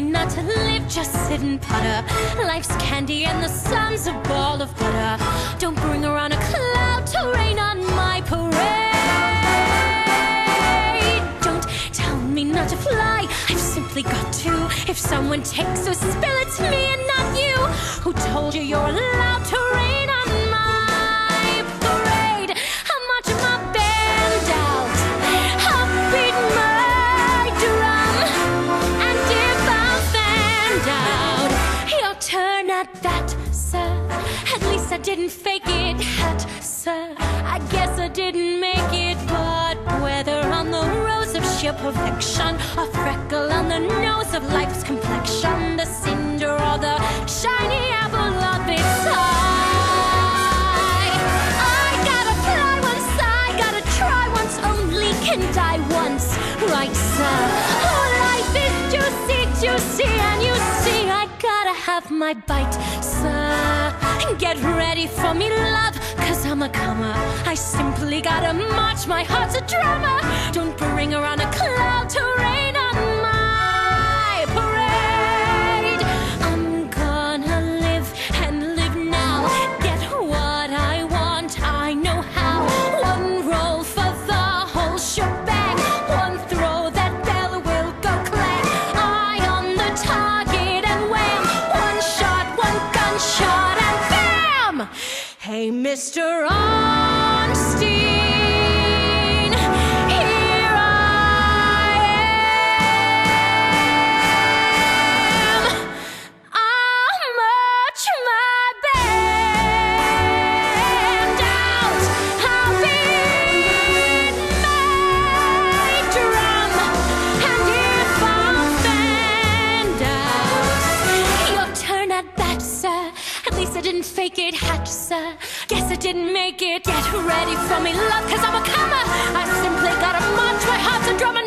me not to live, just sit and putter. Life's candy and the sun's a ball of butter. Don't bring around a cloud to rain on my parade. Don't tell me not to fly, I've simply got to. If someone takes a spill, it's me and not you. Who told you you're allowed to rain on my parade? I'll march my band out, I'll beat my drum, and if I'm fanned out, your turn at that, sir. At least I didn't fake it, hat, sir. I guess I didn't make it, but whether on the rose of sheer perfection, a freckle on the nose of life's complexion, the cinder or the shiny apple of its eye, I gotta fly once, I gotta try once, only can die once, right, sir? Oh, life is juicy, juicy, and you see I gotta have my bite, sir. Get ready for me, love, 'cause I'm a comer. I simply gotta march, my heart's a drummer. Don't bring around a cloud to rain on my parade. I'm gonna live and live now, get what I want, I know how. One roll for the whole shebang, one throw, that bell will go clang. Eye on the target and wham, one shot, one gunshot, and bam! Hey, Mr. Ornstein, here I am. I'll march my band out, I'll beat my drum, and if I'm fanned out, your turn at bat, sir. At least I didn't fake it, hat, sir. Guess I didn't make it. Get ready for me, love, 'cause I'm a comer. I simply gotta march, my heart's a drummer.